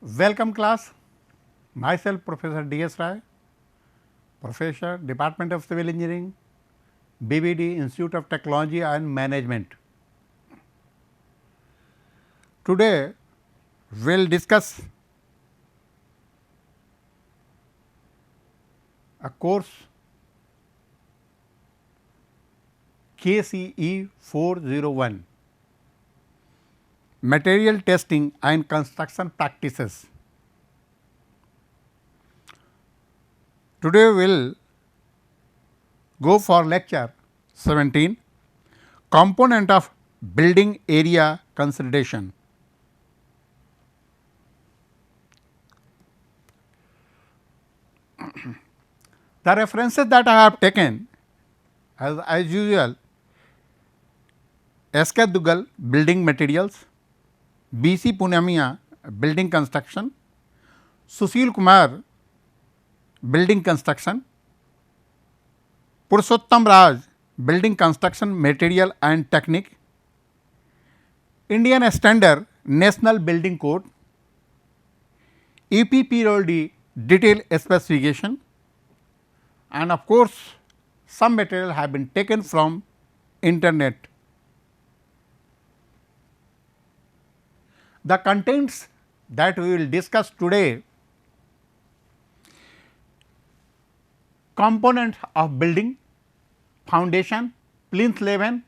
Welcome class, myself Professor D.S. Rai, Professor, Department of Civil Engineering, BBD, Institute of Technology and Management. Today we will discuss a course KCE 401, Material Testing and Construction Practices. Today we will go for lecture 17, Component of Building Area Consolidation. The references that I have taken as usual, S.K. Dugal Building Materials, B.C. Punamiya Building Construction, Sushil Kumar Building Construction, Purushottam Raj Building Construction Material and Technique, Indian Standard National Building Code, EPPRD Detail Specification, and of course, some material have been taken from internet. The contents that we will discuss today: components of building, foundation, plinth level,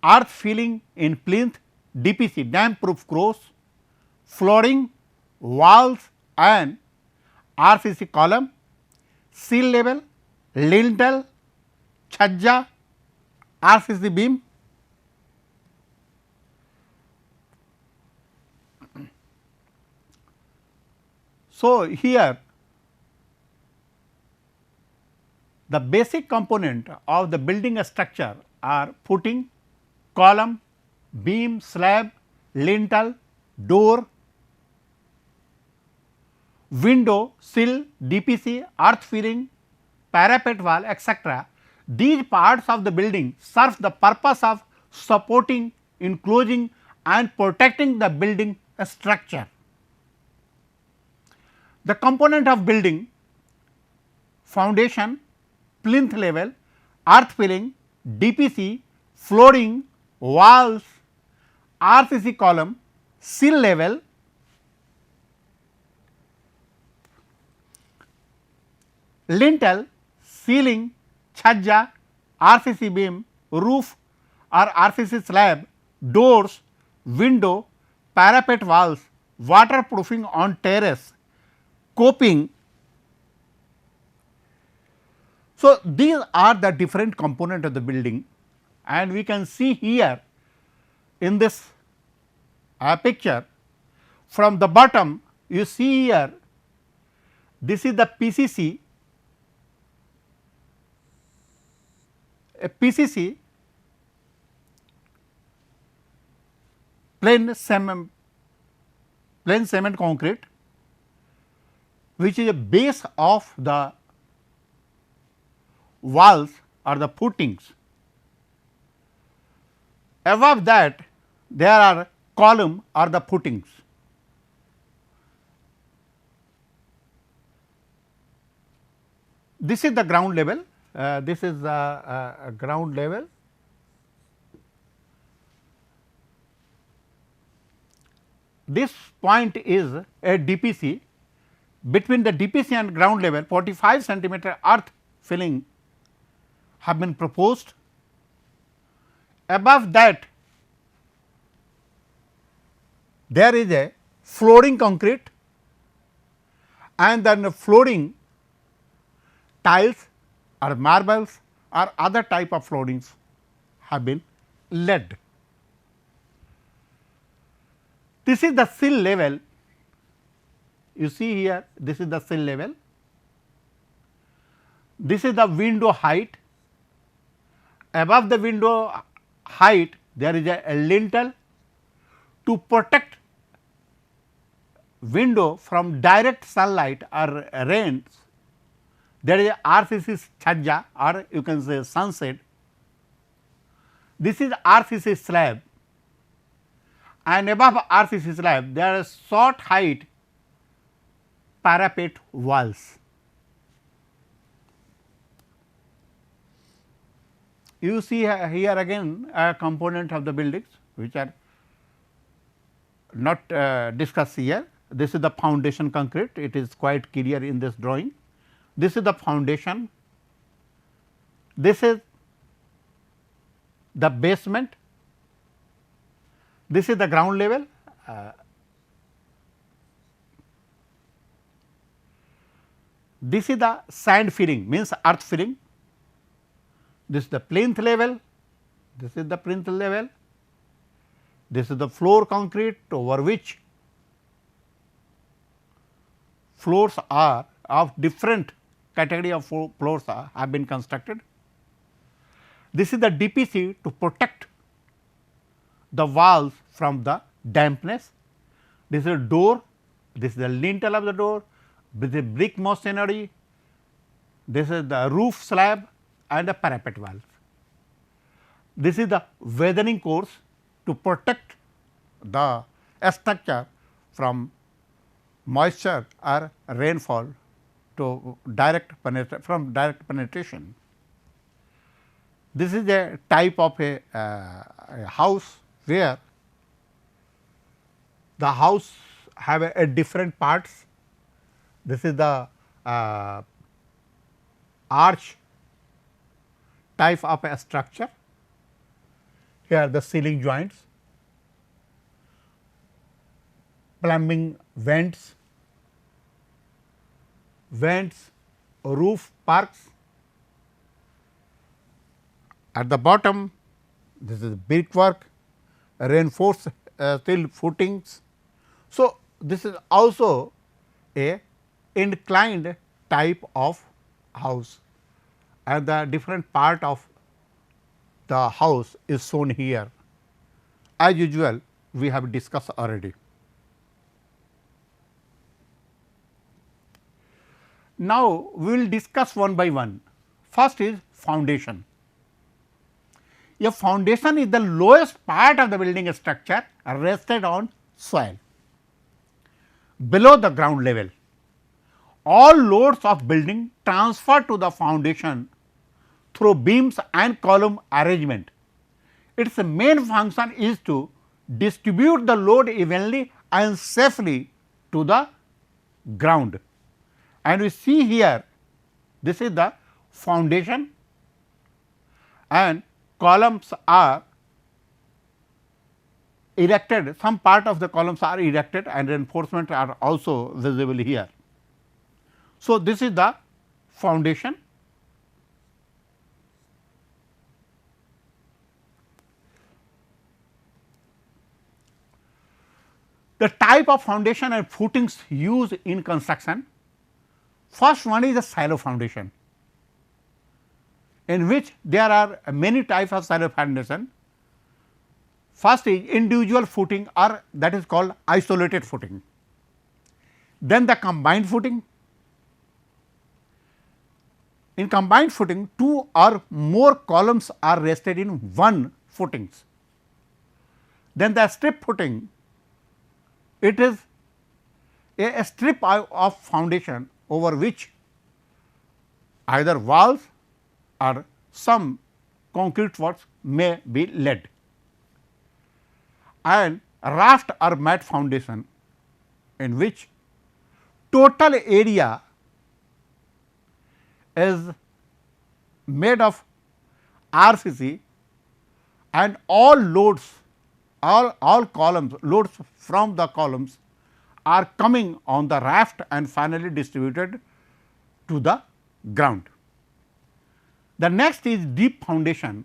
earth filling in plinth, DPC damp proof cross, flooring, walls and RCC column, seal level, lintel, chhajja, RCC beam. So, here the basic component of the building structure are footing, column, beam, slab, lintel, door, window, sill, DPC, earth filling, parapet wall, etc. These parts of the building serve the purpose of supporting, enclosing and protecting the building structure. The component of building: foundation, plinth level, earth filling, DPC, flooring, walls, RCC column, sill level, lintel, ceiling, chhajja, RCC beam, roof or RCC slab, doors, window, parapet walls, waterproofing on terrace, coping. So, these are the different component of the building, and we can see here in this picture from the bottom. You see here, this is the PCC, a PCC plain cement concrete, which is a base of the walls or the footings. Above that there are column or the footings. This is the ground level, this is the ground level. This point is a DPC. Between the DPC and ground level 45 centimeter earth filling have been proposed. Above that there is a flooring concrete, and then the flooring tiles or marbles or other type of floorings have been laid. This is the sill level. You see here, this is the sill level. This is the window height. Above the window height there is a lintel to protect window from direct sunlight or rains. There is a RCC chhajja, or you can say sunset. This is RCC slab, and above RCC slab there are short height parapet walls. You see here again a component of the buildings which are not discussed here. This is the foundation concrete, it is quite clear in this drawing. This is the foundation, this is the basement, this is the ground level. This is the sand filling, means earth filling. This is the plinth level, this is the plinth level, this is the floor concrete over which floors are of different category of floors have been constructed. This is the DPC to protect the walls from the dampness. This is a door, this is the lintel of the door, this is brick masonry, this is the roof slab and the parapet walls. This is the weathering course to protect the structure from moisture or rainfall to direct penetration. This is a type of a house where the house have a different parts. This is the arch type of a structure. Here the ceiling joints, plumbing vents, roof parks. At the bottom this is brickwork, reinforced steel footings. So, this is also a inclined type of house and the different part of the house is shown here. As usual we have discussed already. Now, we will discuss one by one. First is foundation. A foundation is the lowest part of the building structure rested on soil below the ground level. All loads of building transfer to the foundation through beams and column arrangement. Its main function is to distribute the load evenly and safely to the ground. And we see here this is the foundation and columns are erected, some part of the columns are erected and reinforcement are also visible here. So, this is the foundation. The type of foundation and footings used in construction. First one is a silo foundation, in which there are many types of silo foundation. First is individual footing or that is called isolated footing. Then the combined footing. In combined footing, two or more columns are rested in one footings. Then the strip footing, it is a strip of foundation over which either walls or some concrete works may be laid. And raft or mat foundation, in which total area is made of RCC and all loads, all columns, loads from the columns are coming on the raft and finally distributed to the ground. The next is deep foundation.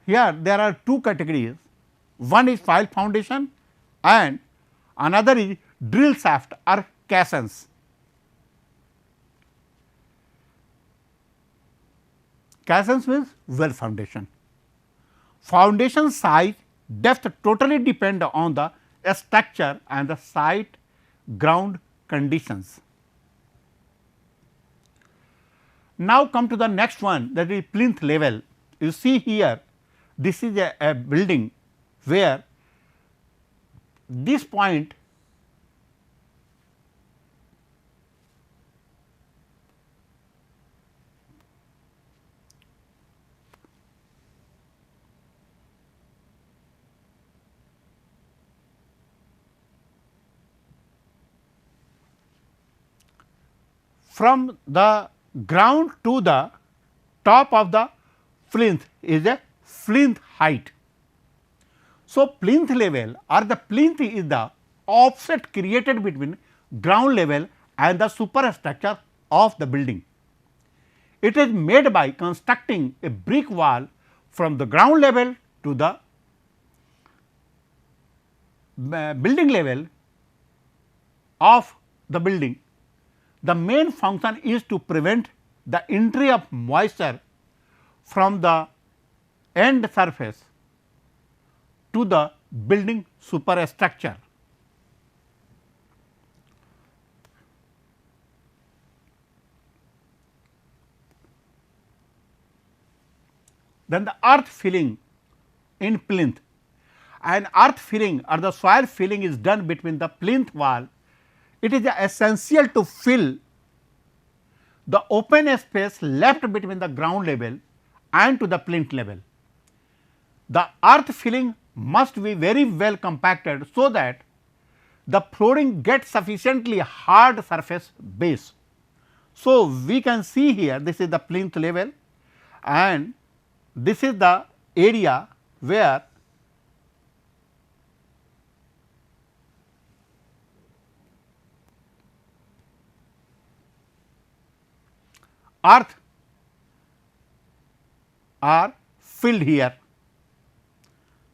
Here there are two categories, one is pile foundation and another is drill shaft or caissons. Caissons means well foundation. Foundation size, depth totally depend on the structure and the site ground conditions. Now, come to the next one, that is plinth level. You see here, this is a building where this point from the ground to the top of the plinth is a plinth height. So, plinth level or the plinth is the offset created between ground level and the superstructure of the building. It is made by constructing a brick wall from the ground level to the building level of the building. The main function is to prevent the entry of moisture from the end surface to the building superstructure. Then the earth filling in plinth, and earth filling or the soil filling is done between the plinth wall. It is essential to fill the open space left between the ground level and to the plinth level. The earth filling must be very well compacted, so that the flooring gets sufficiently hard surface base. So, we can see here this is the plinth level and this is the area where earth are filled here,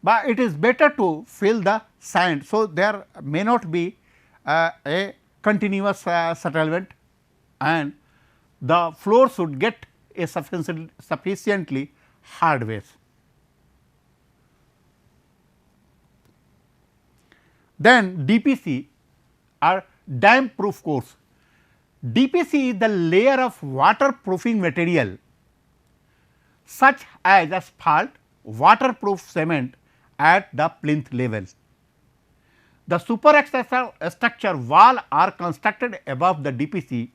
but it is better to fill the sand. So, there may not be a continuous settlement and the floor should get a sufficiently hard base. Then DPC or damp proof course. DPC is the layer of waterproofing material such as asphalt, waterproof cement at the plinth level. The superstructure wall are constructed above the DPC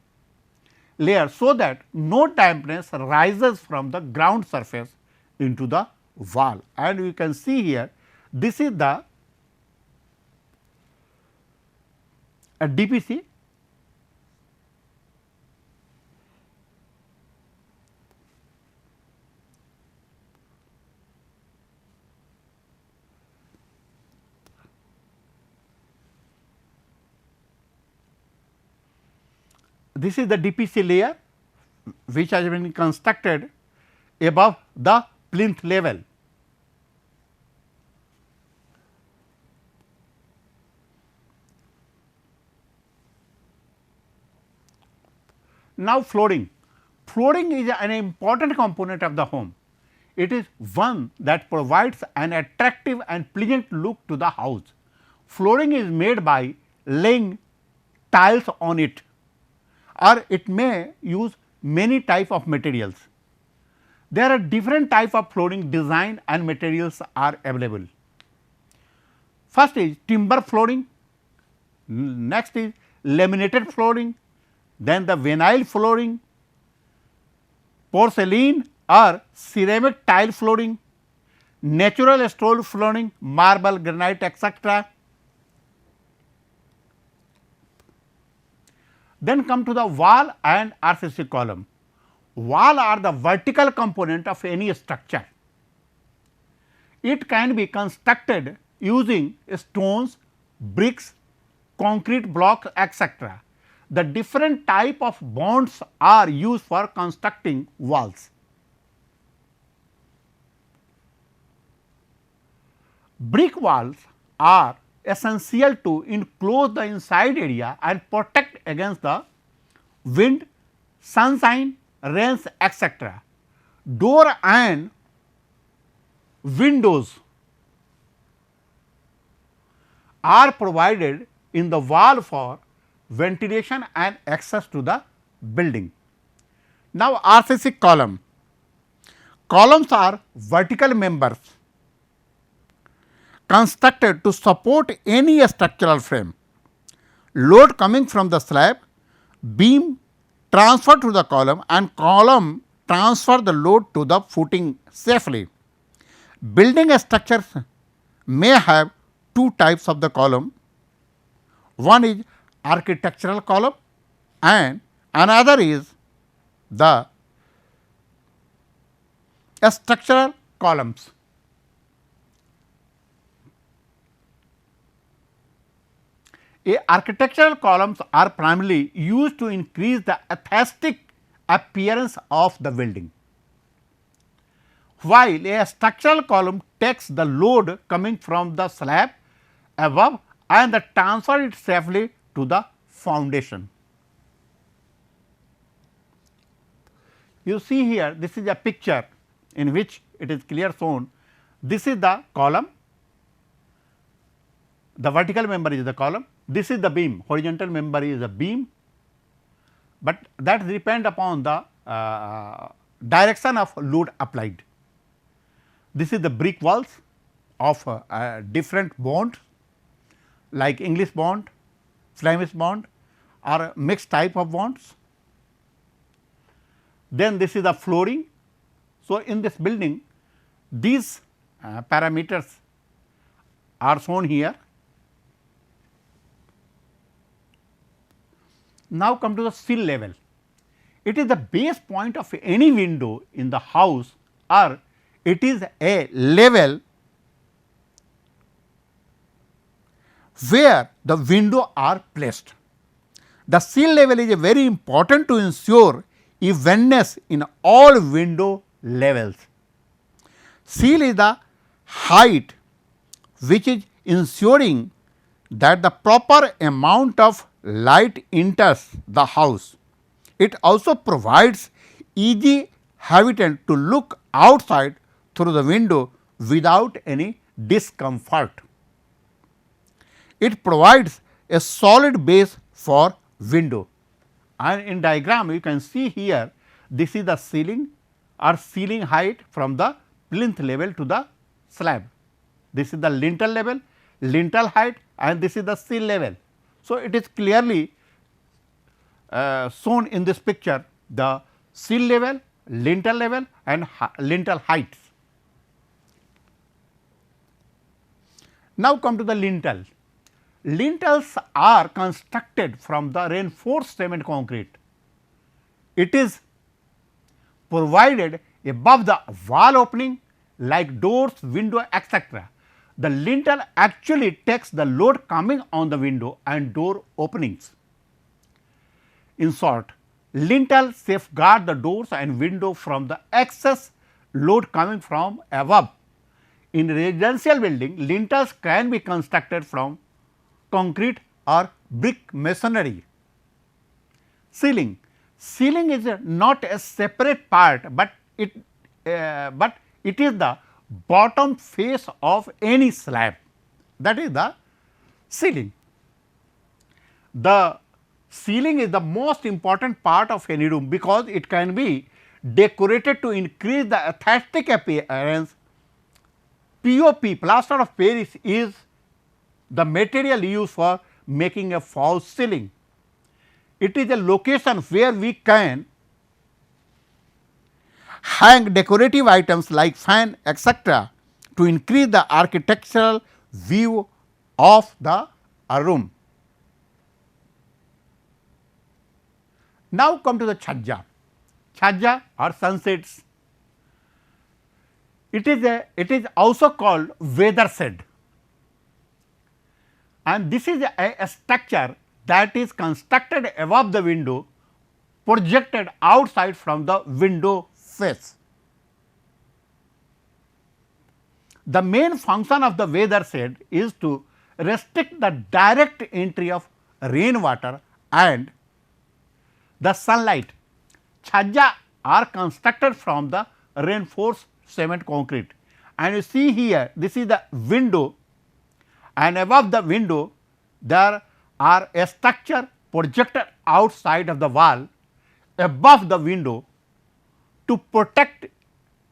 layer, so that no dampness rises from the ground surface into the wall. And you can see here this is the DPC. This is the DPC layer which has been constructed above the plinth level. Now, flooring. Flooring is an important component of the home. It is one that provides an attractive and pleasant look to the house. Flooring is made by laying tiles on it, or it may use many type of materials. There are different type of flooring design and materials are available. First is timber flooring, next is laminated flooring, then the vinyl flooring, porcelain or ceramic tile flooring, natural stone flooring, marble, granite, etc. Then come to the wall and RCC column. Wall are the vertical component of any structure. It can be constructed using stones, bricks, concrete blocks, etc. The different type of bonds are used for constructing walls. Brick walls are essential to enclose the inside area and protect against the wind, sunshine, rains, etc. Door and windows are provided in the wall for ventilation and access to the building. Now, RCC column. Columns are vertical members constructed to support any structural frame. Load coming from the slab, beam transfer to the column and column transfer the load to the footing safely. Building structures may have two types of the column. One is architectural column and another is the structural columns. Architectural columns are primarily used to increase the aesthetic appearance of the building, while a structural column takes the load coming from the slab above and transfer it safely to the foundation. You see here, this is a picture in which it is clear shown. This is the column, the vertical member is the column, this is the beam, horizontal member is the beam, but that depend upon the direction of load applied. This is the brick walls of different bonds like English bond, Flemish bond or mixed type of bonds. Then this is the flooring. So, in this building these parameters are shown here. Now, come to the sill level. It is the base point of any window in the house, or it is a level where the window are placed. The sill level is very important to ensure evenness in all window levels. Sill is the height which is ensuring that the proper amount of light enters the house. It also provides easy habitant to look outside through the window without any discomfort. It provides a solid base for window, and in diagram you can see here, this is the ceiling or ceiling height from the plinth level to the slab. This is the lintel level, lintel height, and this is the sill level. So, it is clearly shown in this picture the sill level, lintel level and lintel heights. Now, come to the lintel. Lintels are constructed from the reinforced cement concrete. It is provided above the wall opening like doors, window, etc. The lintel actually takes the load coming on the window and door openings. In short, lintel safeguard the doors and window from the excess load coming from above. In residential building, lintels can be constructed from concrete or brick masonry. Ceiling. Ceiling is not a separate part, but it is the bottom face of any slab, that is the ceiling. The ceiling is the most important part of any room, because it can be decorated to increase the aesthetic appearance. POP, plaster of Paris, is the material used for making a false ceiling. It is a location where we can hang decorative items like fan, etc., to increase the architectural view of the room. Now, come to the chhajja. Chhajja or sunsets. It is also called weather shed, and this is a structure that is constructed above the window, projected outside from the window face. The main function of the weather shed is to restrict the direct entry of rainwater and the sunlight. Chhajja are constructed from the reinforced cement concrete, and you see here, this is the window, and above the window there are a structure projected outside of the wall above the window to protect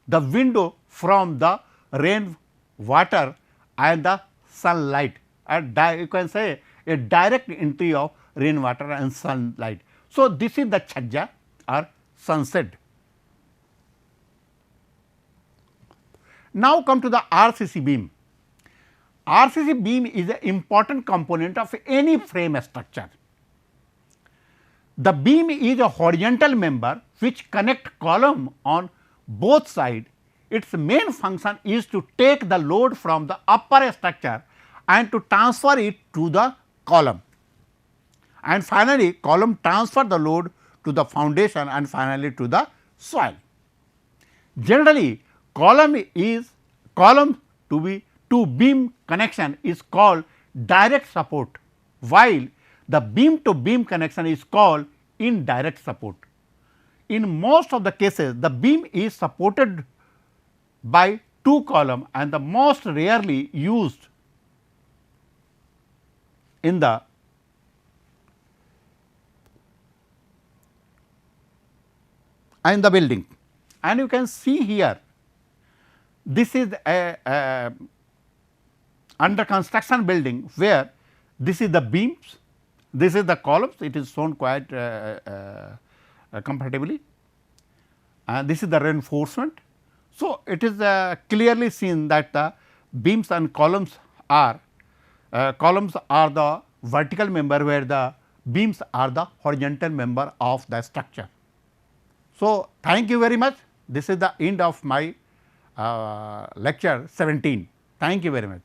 the window from the rain water and the sunlight, you can say a direct entry of rainwater and sunlight. So, this is the chhajja or sunset. Now, come to the RCC beam. RCC beam is an important component of any frame structure. The beam is a horizontal member which connect column on both sides. Its main function is to take the load from the upper structure and to transfer it to the column, and finally, column transfer the load to the foundation and finally to the soil. Generally, column to beam connection is called direct support, while the beam to beam connection is called indirect support. In most of the cases, the beam is supported by two columns and the most rarely used in the building. And you can see here, this is a under construction building where this is the beams, this is the columns, it is shown quite comfortably, and this is the reinforcement. So, it is clearly seen that the beams and columns are the vertical member, where the beams are the horizontal member of the structure. So, thank you very much. This is the end of my lecture 17. Thank you very much.